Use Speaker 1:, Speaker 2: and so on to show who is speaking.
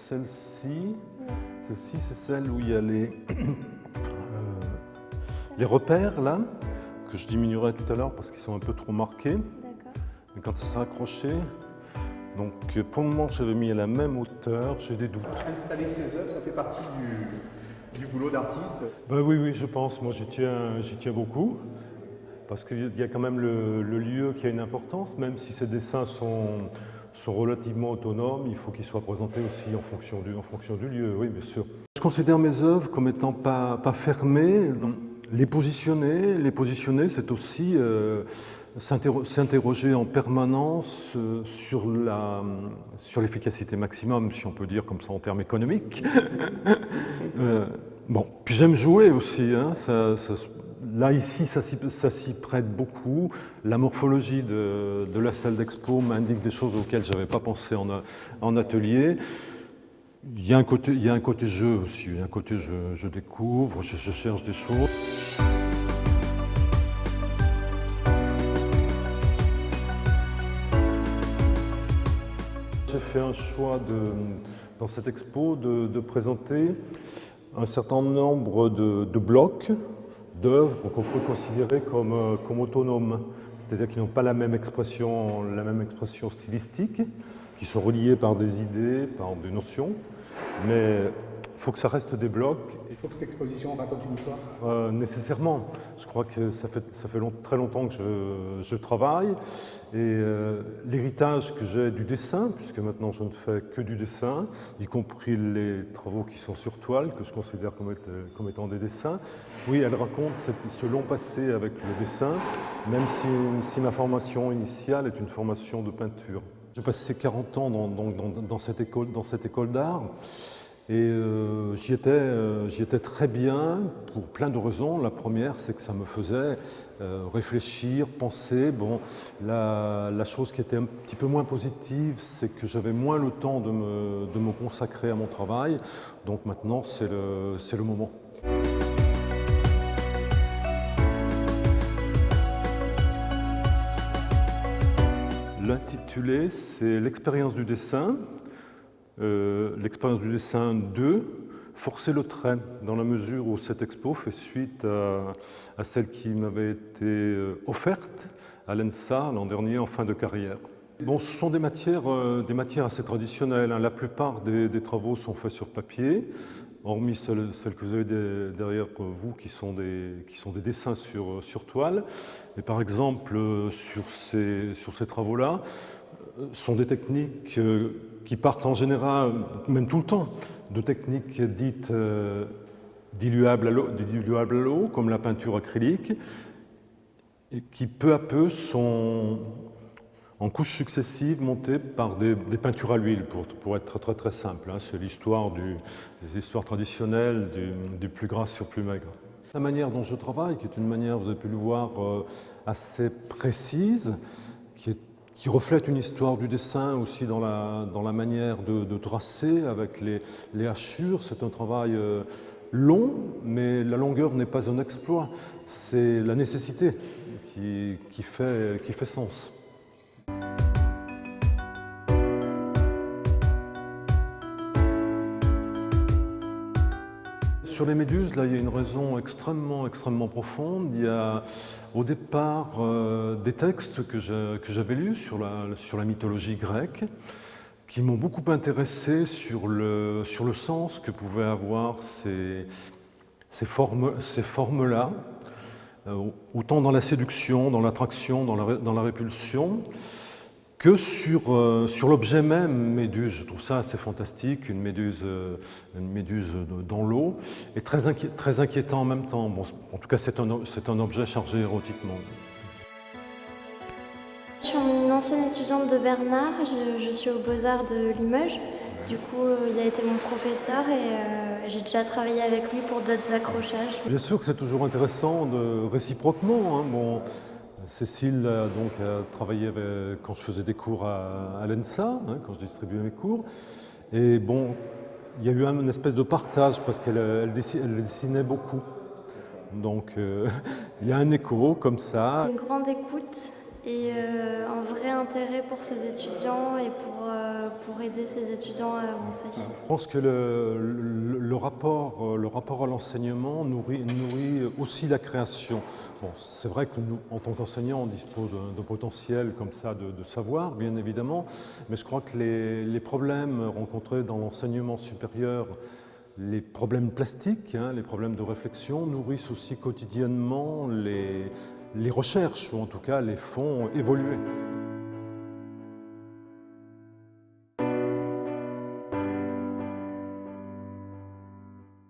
Speaker 1: celle-ci. Celle-ci, c'est celle où il y a les repères, là, que je diminuerai tout à l'heure parce qu'ils sont un peu trop marqués.
Speaker 2: D'accord.
Speaker 1: Et quand ça sera accroché, donc pour le moment, j'avais mis à la même hauteur, j'ai des doutes.
Speaker 3: Installer ses œuvres, ça fait partie du boulot d'artiste.
Speaker 1: Ben oui, je pense. Moi, j'y tiens beaucoup. Parce qu'il y a quand même le lieu qui a une importance, même si ces dessins sont relativement autonomes, il faut qu'ils soient présentés aussi en fonction du lieu, oui, bien sûr. Je considère mes œuvres comme étant pas fermées. Les positionner, c'est aussi s'interroger en permanence sur l'efficacité maximum, si on peut dire comme ça en termes économiques. Bon, puis j'aime jouer aussi, hein, là, ici, ça s'y prête beaucoup. La morphologie de la salle d'expo m'indique des choses auxquelles je n'avais pas pensé en atelier. Il y a un côté jeu aussi, il y a un côté je découvre, je cherche des choses. J'ai fait un choix dans cette expo de présenter un certain nombre de blocs, d'œuvres qu'on peut considérer comme autonomes, c'est-à-dire qui n'ont pas la même expression stylistique, qui sont reliés par des idées, par des notions, mais il faut que ça reste des blocs.
Speaker 3: Il faut que cette exposition raconte une histoire.
Speaker 1: Nécessairement. Je crois que ça fait très longtemps que je travaille et l'héritage que j'ai du dessin, puisque maintenant je ne fais que du dessin, y compris les travaux qui sont sur toile, que je considère comme étant des dessins, oui, elle raconte ce long passé avec le dessin, même si ma formation initiale est une formation de peinture. J'ai passé 40 ans dans cette école d'art. Et j'y étais très bien pour plein de raisons. La première, c'est que ça me faisait réfléchir, penser. Bon, la chose qui était un petit peu moins positive, c'est que j'avais moins le temps de me consacrer à mon travail. Donc maintenant, c'est le moment. L'intitulé, c'est l'expérience du dessin. L'expérience du dessin 2, forcer le trait, dans la mesure où cette expo fait suite à celle qui m'avait été offerte à l'ENSA l'an dernier en fin de carrière. Bon, ce sont des matières assez traditionnelles, hein. La plupart des travaux sont faits sur papier, hormis celles que vous avez derrière vous qui sont des dessins sur toile. Et par exemple, sur ces travaux-là, sont des techniques qui partent en général, même tout le temps, de techniques dites diluables à l'eau, comme la peinture acrylique, et qui peu à peu sont en couches successives montées par des peintures à l'huile, pour être très simple, hein. C'est l'histoire des histoires traditionnelles du plus gras sur plus maigre. La manière dont je travaille, qui est une manière, vous avez pu le voir, assez précise, qui reflète une histoire du dessin aussi dans la manière de tracer avec les hachures. C'est un travail long, mais la longueur n'est pas un exploit, c'est la nécessité qui fait sens. Sur les méduses, là, il y a une raison extrêmement profonde. Il y a au départ des textes que j'avais lus sur la mythologie grecque qui m'ont beaucoup intéressé sur le sens que pouvaient avoir ces formes-là, autant dans la séduction, dans l'attraction, dans la répulsion, que sur l'objet même, méduse. Je trouve ça assez fantastique, une méduse dans l'eau, et très inquiétant en même temps. Bon, en tout cas, c'est un objet chargé érotiquement.
Speaker 2: Je suis une ancienne étudiante de Bernard, je suis aux Beaux-Arts de Limoges. Du coup, il a été mon professeur et j'ai déjà travaillé avec lui pour d'autres accrochages.
Speaker 1: Bien sûr que c'est toujours intéressant réciproquement, hein. Bon, Cécile a travaillé quand je faisais des cours à l'ENSA, hein, quand je distribuais mes cours. Et bon, il y a eu une espèce de partage parce qu'elle dessinait beaucoup. Donc il y a un écho comme ça.
Speaker 2: Une grande écoute et un vrai intérêt pour ses étudiants et pour aider ses étudiants à avancer.
Speaker 1: Je pense que le rapport à l'enseignement nourrit aussi la création. Bon, c'est vrai que nous, en tant qu'enseignants, on dispose d'un potentiel comme ça de savoir, bien évidemment, mais je crois que les problèmes rencontrés dans l'enseignement supérieur, les problèmes plastiques, les problèmes de réflexion, nourrissent aussi quotidiennement les recherches, ou en tout cas les font évoluer.